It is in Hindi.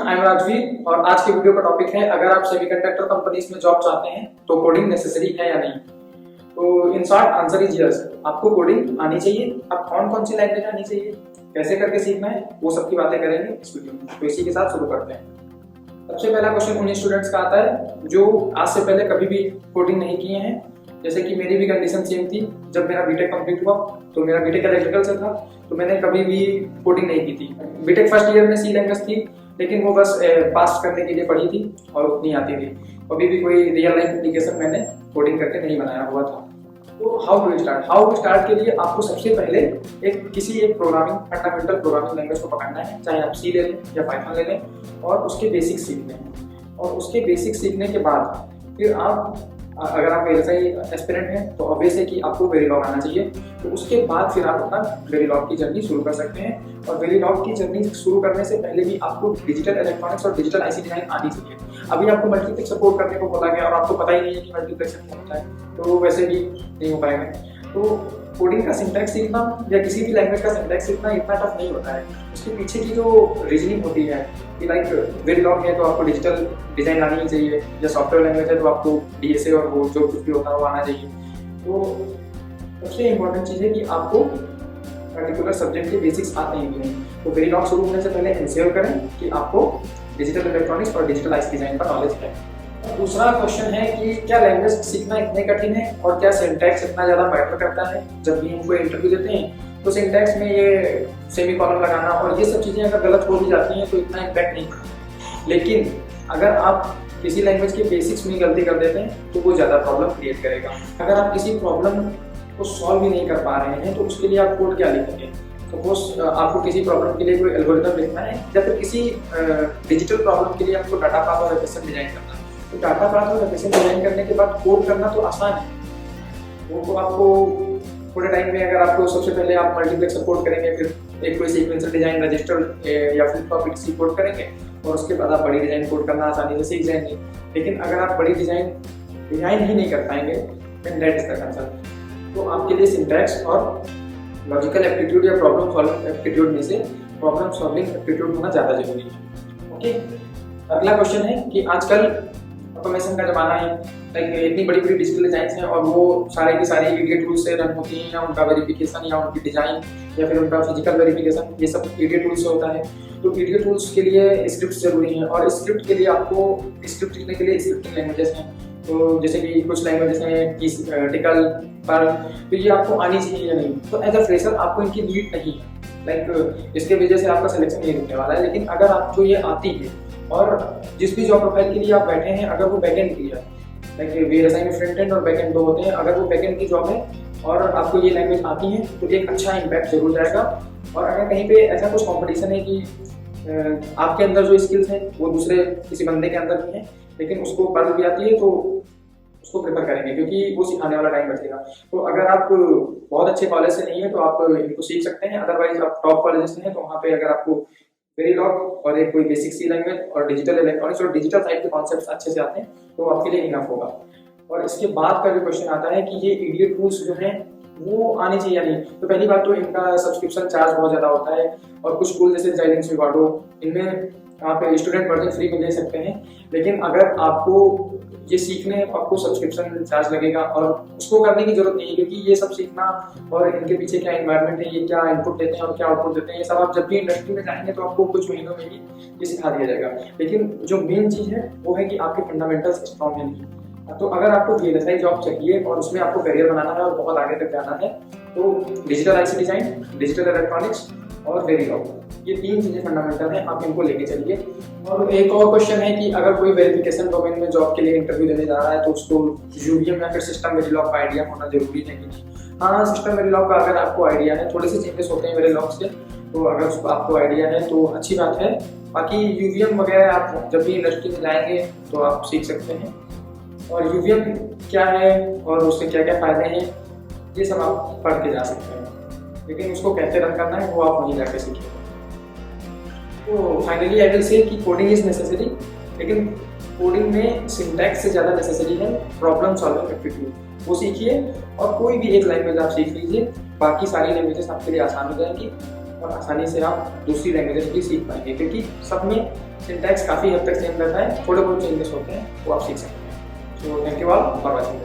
आई एम राजवीर और आज की वीडियो का टॉपिक है अगर आप सेमीकंडक्टर कंपनीज में जॉब चाहते हैं तो कोडिंग नेसेसरी है या नहीं। तो in short answer is yes, आपको कोडिंग आनी चाहिए। अब कौन कौन सी लैंग्वेज आनी चाहिए, कैसे करके सीखना है, वो सब की बातें करेंगे इस वीडियो में। तो इसी के साथ शुरू करते हैं। सबसे पहला क्वेश्चन उन स्टूडेंट्स का आता है जो आज से पहले कभी भी कोडिंग नहीं किए हैं। जैसे कि मेरी भी कंडीशन सेम थी। जब मेरा बीटेक कंप्लीट हुआ तो मेरा बीटेक इलेक्ट्रिकल से था, तो मैंने कभी भी कोडिंग नहीं की थी। बीटेक फर्स्ट ईयर में सी लैंग्वेज थी, लेकिन वो बस पास करने के लिए पढ़ी थी और उतनी आती थी। कभी भी कोई रियल लाइफ एप्लीकेशन मैंने कोडिंग करके नहीं बनाया हुआ था। तो हाउ टू स्टार्ट के लिए आपको सबसे पहले किसी एक फंडामेंटल प्रोग्रामिंग लैंग्वेज को पकड़ना है। चाहे आप सी ले लें या पाइथन ले लें और उसके बेसिक्स सीखने हैं। और उसके बेसिक्स सीखने के बाद फिर आप, अगर आप ऐसा ही एस्पिरेंट हैं तो ऑब्वियस है कि आपको वेरीलॉग आना चाहिए। तो उसके बाद फिर आप अपना वेरीलॉग की जर्नी शुरू कर सकते हैं। और वेरीलॉग की जर्नी शुरू करने से पहले भी आपको डिजिटल इलेक्ट्रॉनिक्स और डिजिटल आईसी डिजाइन आनी चाहिए। अभी आपको मल्टीप्लेक्स सपोर्ट करने को बोला गया और आपको पता ही नहीं है कि मल्टीप्लेक्स क्या होता है, तो वैसे भी नहीं हो पाएगा। तो कोडिंग का सिंटैक्स सीखना या किसी भी लैंग्वेज का सिंटैक्स सीखना इतना टफ नहीं होता है। उसके पीछे की जो रीजनिंग होती है कि लाइक वेरीलॉग है तो आपको डिजिटल डिजाइन आनी ही चाहिए, या सॉफ्टवेयर लैंग्वेज है तो आपको डीएसए और वो जो कुछ भी होता है वो आना चाहिए। तो सबसे इम्पोर्टेंट चीज़ है कि आपको पर्टिकुलर सब्जेक्ट के बेसिक्स आते हैं। तो वेरीलॉग शुरू होने से पहले इंश्योर करें कि आपको डिजिटल इलेक्ट्रॉनिक्स और डिजिटल आईसी डिजाइन का नॉलेज है। दूसरा क्वेश्चन है कि क्या लैंग्वेज सीखना इतने कठिन है और क्या सिंटैक्स इतना ज़्यादा मैटर करता है। जब भी हम कोई इंटरव्यू देते हैं तो सिंटैक्स में ये सेमीकोलन लगाना और ये सब चीज़ें अगर गलत हो भी जाती हैं तो इतना इम्पैक्ट नहीं पड़ता। लेकिन अगर आप किसी लैंग्वेज के बेसिक्स में गलती कर देते हैं तो वो ज़्यादा प्रॉब्लम क्रिएट करेगा। अगर आप किसी प्रॉब्लम को सॉल्व ही नहीं कर पा रहे हैं तो उसके लिए आप कोड क्या लिखेंगे। सपोज आपको किसी प्रॉब्लम के लिए कोई एल्गोरिथम लिखना है या फिर किसी डिजिटल प्रॉब्लम के लिए आपको डाटा पाथ और एफिशिएंट डिजाइन करना है। तो डाटा पाथ और एफिशिएंट डिजाइन करने के बाद कोड करना तो आसान है। वो तो आपको थोड़े टाइम में, अगर आपको सबसे पहले आप मल्टीप्लेक्स सपोर्ट करेंगे, फिर एक कोई सीक्वेंशियल डिजाइन रजिस्टर या फ्लिप फ्लॉप ईटीसी कोड करेंगे और उसके बाद आप बड़ी डिजाइन कोड करना आसानी से सीख जाएंगे। लेकिन अगर आप बड़ी डिजाइन ही नहीं कर पाएंगे then that is the concern. तो आपके लिए सिंटैक्स और लॉजिकल एप्टीट्यूड या प्रॉब्लम सॉल्विंग एप्टीट्यूड में से प्रॉब्लम सॉल्विंग एप्टीट्यूड होना ज़्यादा जरूरी है। ओके, अगला क्वेश्चन है कि आजकल ऑटोमेशन का जमाना है। लाइक इतनी बड़ी बड़ी डिजिटल डिजाइन हैं और वो सारे की सारी ईडीए टूल्स से रन होती हैं, या उनका वेरिफिकेशन या उनकी डिजाइन या फिर उनका फिजिकल वेरिफिकेशन ये सब ईडीए टूल्स से होता है। तो ईडीए टूल्स के लिए स्क्रिप्ट जरूरी हैं और स्क्रिप्ट के लिए आपको स्क्रिप्ट लिखने के लिए स्क्रिप्टिंग लैंग्वेजेस हैं। तो जैसे कि कुछ लैंग्वेजेस हैं टिकल, पर्ल, तो ये आपको आनी चाहिए या नहीं। तो एज अ फ्रेशर आपको इनकी नीड नहीं है। लाइक इसके वजह से आपका सिलेक्शन नहीं रुकने वाला है। लेकिन अगर आपको ये आती है और जिस भी जॉब प्रोफाइल के लिए आप बैठे हैं, अगर वो बैकएंड की है, लाइक वीएलएसआई में फ्रंट एंड और बैकएंड दो होते हैं, अगर वो बैकएंड की जॉब है और आपको ये लैंग्वेज आती है तो एक अच्छा इम्पैक्ट जरूर जाएगा। और अगर कहीं पे ऐसा कुछ कॉम्पिटिशन है कि आपके अंदर जो स्किल्स हैं वो दूसरे किसी बंदे के अंदर नहीं है लेकिन उसको पर्ल भी आती है, तो उसको प्रेफर करेंगे क्योंकि वो सिखाने वाला टाइम बचेगा। तो अगर आप बहुत अच्छे कॉलेज से नहीं है तो आप इनको सीख सकते हैं। अदरवाइज आप टॉप कॉलेज से हैं तो वहाँ पे अगर आपको वेरीलॉग और एक कोई बेसिक सी लैंग्वेज और डिजिटल इलेक्ट्रॉनिक्स और डिजिटल साइड के कॉन्सेप्ट्स अच्छे से आते हैं तो आपके लिए इनफ होगा। और इसके बाद का जो क्वेश्चन आता है कि ये ईडीए टूल्स जो हैं वो आने चाहिए या नहीं। तो पहली बात तो इनका सब्सक्रिप्शन चार्ज बहुत ज़्यादा होता है और कुछ टूल जैसे जाइलिंग्स, विवाडो, इनमें आप स्टूडेंट वर्जन फ्री में ले सकते हैं। लेकिन अगर आपको ये सीखने आपको सब्सक्रिप्शन चार्ज लगेगा और उसको करने की जरूरत नहीं है, क्योंकि ये सब सीखना और इनके पीछे क्या एनवायरनमेंट है, ये क्या इनपुट देते हैं और क्या आउटपुट देते हैं, ये सब आप जब भी इंडस्ट्री में जाएंगे तो आपको कुछ महीनों में ही ये सिखा दिया जाएगा। लेकिन जो मेन चीज़ है वो है कि आपके फंडामेंटल्स स्ट्रॉन्ग हैं नहीं। तो अगर आपको वीएलएसआई जॉब चाहिए और उसमें आपको करियर बनाना है और बहुत आगे तक जाना है तो digital IC design, digital electronics और वेरीलॉग, ये तीन चीज़ें फंडामेंटल हैं, आप इनको लेके चलिए। और एक और क्वेश्चन है कि अगर कोई वेरिफिकेशन डोमेन में जॉब के लिए इंटरव्यू देने जा रहा है तो उसको यूवीएम या फिर सिस्टम वेरीलॉग का आइडिया होना जरूरी है कि नहीं। हाँ, सिस्टम वेरीलॉग का अगर आपको आइडिया है, थोड़े से चेंजेस होते हैं वेरीलॉग से, तो अगर उसको आपको आइडिया है तो अच्छी बात है। बाकी यूवीएम वगैरह आप जब भी इंडस्ट्री में जाएंगे तो आप सीख सकते हैं। और यूवीएम क्या है और उसके क्या क्या फ़ायदे हैं ये सब आप पढ़ के जा सकते हैं, लेकिन उसको कैसे रन करना है वो आप वहीं जाके सीखिए। तो फाइनली आई विल से कि कोडिंग इज नेसेसरी, लेकिन कोडिंग में सिंटैक्स से ज़्यादा नेसेसरी है प्रॉब्लम सॉल्विंग एप्टीट्यूड, वो सीखिए। और कोई भी एक लैंग्वेज आप सीख लीजिए, बाकी सारी लैंग्वेजेस आपके लिए आसान हो जाएंगी। और आसानी से आप दूसरी लैंग्वेजेस भी सीख पाएंगे, क्योंकि सब में सिंटैक्स काफ़ी हद तक सेम रहता है, थोड़े बहुत चेंजेस होते हैं वो आप सीख सकते हैं। So thank you all for watching.